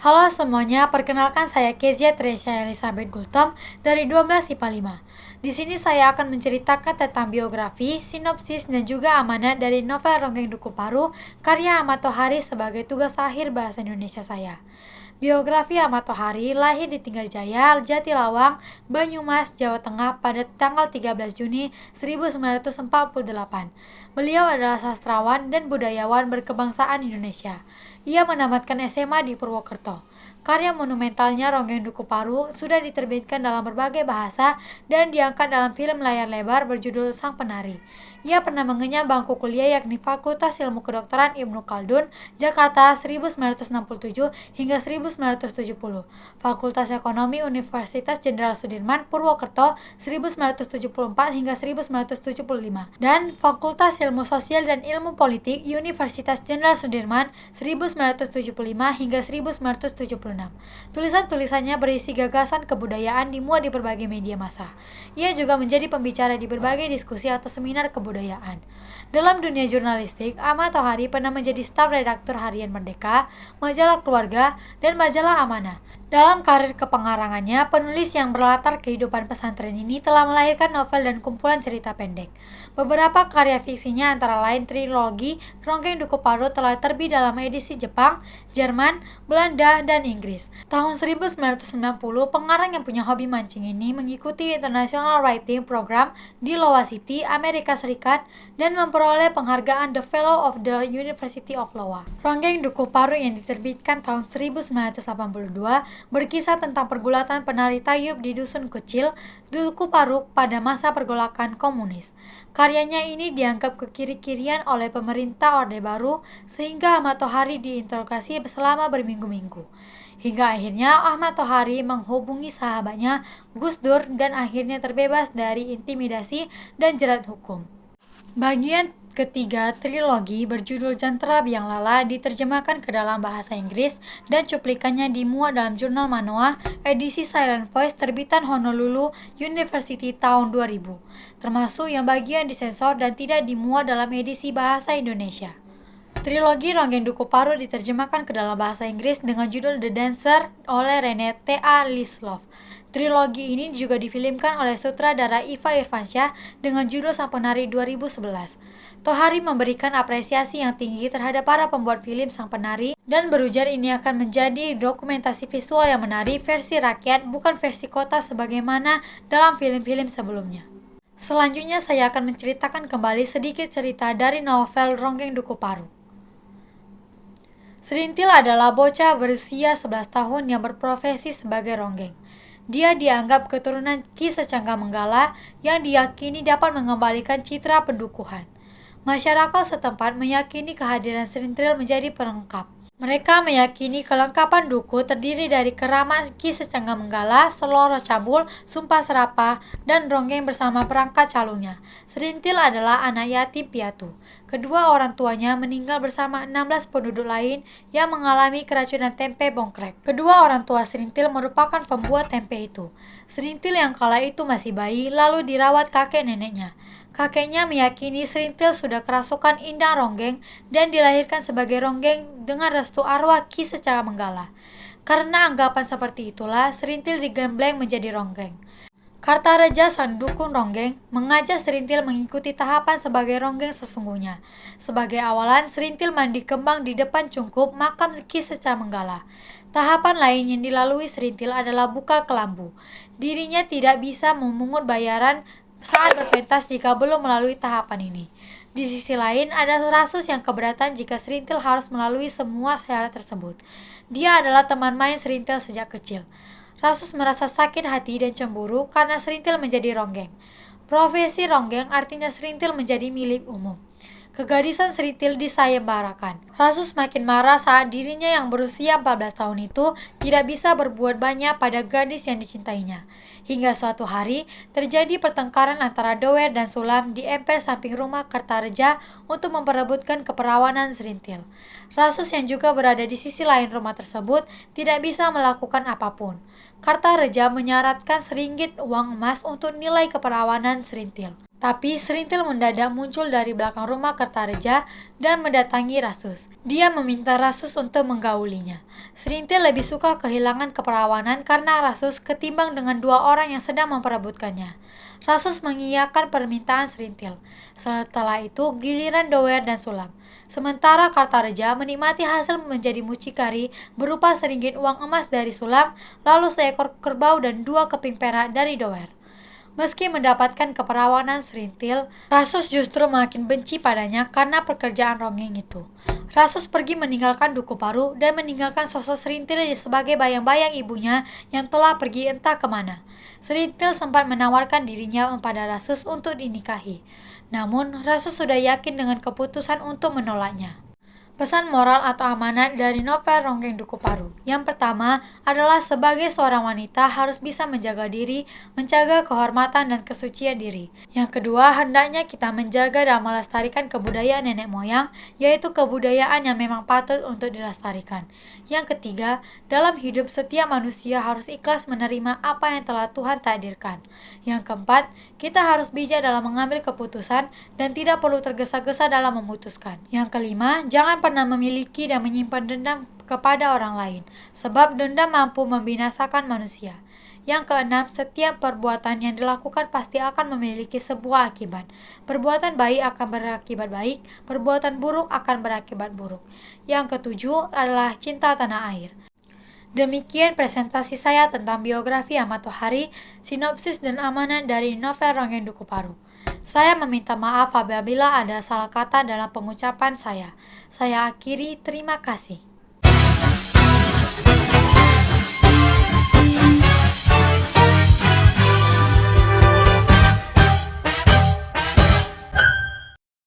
Halo semuanya, perkenalkan saya Kezia Tresya Elizabeth Gultom dari 12 IPA 5. Di sini saya akan menceritakan tentang biografi, sinopsis, dan juga amanat dari novel Ronggeng Duku Paru karya Ahmad Tohari sebagai tugas akhir bahasa Indonesia saya. Biografi Ahmad Tohari lahir di Tinggarjaya, Jatilawang, Banyumas, Jawa Tengah pada tanggal 13 Juni 1948. Beliau adalah sastrawan dan budayawan berkebangsaan Indonesia. Ia menamatkan SMA di Purwokerto. Karya monumentalnya Ronggeng Duku Paru sudah diterbitkan dalam berbagai bahasa dan diangkat dalam film layar lebar berjudul Sang Penari. Ia pernah mengenyam bangku kuliah yakni Fakultas Ilmu Kedokteran Ibnu Khaldun, Jakarta 1967 hingga 1970, Fakultas Ekonomi Universitas Jenderal Sudirman, Purwokerto 1974 hingga 1975, dan Fakultas Ilmu Sosial dan Ilmu Politik Universitas Jenderal Sudirman 1975 hingga 1976. Tulisan-tulisannya berisi gagasan kebudayaan dimuat di berbagai media massa. Ia juga menjadi pembicara di berbagai diskusi atau seminar kebudayaan. Dalam dunia jurnalistik, Ahmad Tohari pernah menjadi staf redaktur harian Merdeka, majalah Keluarga, dan majalah Amanah. Dalam karir kepengarangannya, penulis yang berlatar kehidupan pesantren ini telah melahirkan novel dan kumpulan cerita pendek. Beberapa karya fiksinya antara lain trilogi Ronggeng Duku Paru telah terbit dalam edisi Jepang, Jerman, Belanda, dan Inggris. Tahun 1990, pengarang yang punya hobi mancing ini mengikuti International Writing Program di Iowa City, Amerika Serikat, dan memperoleh penghargaan The Fellow of the University of Iowa. Ronggeng Duku Paru yang diterbitkan tahun 1982 berkisah tentang pergulatan penari tayub di dusun kecil Duku Paru pada masa pergolakan komunis. Karyanya ini dianggap kekiri-kirian oleh pemerintah Orde Baru sehingga Ahmad Tohari diinterogasi selama berminggu-minggu. Hingga akhirnya Ahmad Tohari menghubungi sahabatnya Gus Dur dan akhirnya terbebas dari intimidasi dan jerat hukum. Bagian ketiga trilogi berjudul Jantara Biang Lala diterjemahkan ke dalam bahasa Inggris dan cuplikannya dimuat dalam jurnal Manoa edisi Silent Voice terbitan Honolulu University tahun 2000, termasuk yang bagian disensor dan tidak dimuat dalam edisi bahasa Indonesia. Trilogi Ronggeng Duku Paru diterjemahkan ke dalam bahasa Inggris dengan judul The Dancer oleh Rene T.A. Lislov. Trilogi ini juga difilmkan oleh sutradara Iva Irfansyah dengan judul Sang Penari 2011. Tohari memberikan apresiasi yang tinggi terhadap para pembuat film Sang Penari dan berujar ini akan menjadi dokumentasi visual yang menarik versi rakyat bukan versi kota sebagaimana dalam film-film sebelumnya. Selanjutnya saya akan menceritakan kembali sedikit cerita dari novel Ronggeng Duku Paru. Serintil adalah bocah berusia 11 tahun yang berprofesi sebagai ronggeng. Dia dianggap keturunan Ki Secangga Menggala yang diyakini dapat mengembalikan citra pendukuhan. Masyarakat setempat meyakini kehadiran Serintil menjadi pelengkap. Mereka meyakini kelengkapan duku terdiri dari keramat Ki Secangga Menggala, Seloro Cabul, Sumpah Serapah, dan ronggeng bersama perangkat calonnya. Serintil adalah anak yatim piatu. Kedua orang tuanya meninggal bersama 16 penduduk lain yang mengalami keracunan tempe bongkrek. Kedua orang tua Serintil merupakan pembuat tempe itu. Serintil yang kala itu masih bayi lalu dirawat kakek neneknya. Kakeknya meyakini Serintil sudah kerasukan indang ronggeng dan dilahirkan sebagai ronggeng dengan restu arwah Ki Secangga Menggala. Karena anggapan seperti itulah Serintil digembleng menjadi ronggeng. Kartareja sang dukun ronggeng mengajak Serintil mengikuti tahapan sebagai ronggeng sesungguhnya. Sebagai awalan, Serintil mandi kembang di depan cungkup makam Ki Secangga Menggala. Tahapan lain yang dilalui Serintil adalah buka kelambu. Dirinya tidak bisa memungut bayaran saat berpentas jika belum melalui tahapan ini. Di sisi lain, ada Rasus yang keberatan jika Serintil harus melalui semua syarat tersebut. Dia adalah teman main Serintil sejak kecil. Rasus merasa sakit hati dan cemburu karena Serintil menjadi ronggeng. Profesi ronggeng artinya Serintil menjadi milik umum. Kegadisan Serintil disayembarakan. Rasus makin marah saat dirinya yang berusia 14 tahun itu tidak bisa berbuat banyak pada gadis yang dicintainya. Hingga suatu hari, terjadi pertengkaran antara Doer dan Sulam di emper samping rumah Kertareja untuk memperebutkan keperawanan Serintil. Rasus yang juga berada di sisi lain rumah tersebut tidak bisa melakukan apapun. Kartareja menyaratkan seringgit uang emas untuk nilai keperawanan Serintil. Tapi Serintil mendadak muncul dari belakang rumah Kertareja dan mendatangi Rasus. Dia meminta Rasus untuk menggaulinya. Serintil lebih suka kehilangan keperawanan karena Rasus ketimbang dengan dua orang yang sedang memperebutkannya. Rasus mengiyakan permintaan Serintil. Setelah itu giliran Dower dan Sulam. Sementara Kartareja menikmati hasil menjadi mucikari berupa seringgit uang emas dari Sulam, lalu seekor kerbau dan dua keping perak dari Dower. Meski mendapatkan keperawanan Serintil, Rasus justru makin benci padanya karena pekerjaan ronggeng itu. Rasus pergi meninggalkan Duku Paru dan meninggalkan sosok Serintil sebagai bayang-bayang ibunya yang telah pergi entah kemana. Serintil sempat menawarkan dirinya pada Rasus untuk dinikahi. Namun, Rasus sudah yakin dengan keputusan untuk menolaknya. Pesan moral atau amanat dari novel Ronggeng Duku Paru. Yang pertama adalah sebagai seorang wanita harus bisa menjaga diri, menjaga kehormatan dan kesucian diri. Yang kedua, hendaknya kita menjaga dan melestarikan kebudayaan nenek moyang, yaitu kebudayaan yang memang patut untuk dilestarikan. Yang ketiga, dalam hidup setiap manusia harus ikhlas menerima apa yang telah Tuhan takdirkan. Yang keempat, kita harus bijak dalam mengambil keputusan dan tidak perlu tergesa-gesa dalam memutuskan. Yang kelima, jangan pernah memiliki dan menyimpan dendam kepada orang lain, sebab dendam mampu membinasakan manusia. Yang keenam, setiap perbuatan yang dilakukan pasti akan memiliki sebuah akibat. Perbuatan baik akan berakibat baik, perbuatan buruk akan berakibat buruk. Yang ketujuh adalah cinta tanah air. Demikian presentasi saya tentang biografi Ahmad Tohari, sinopsis dan amanat dari novel Ronggeng Duku Paru. Saya meminta maaf apabila ada salah kata dalam pengucapan saya. Saya akhiri, terima kasih.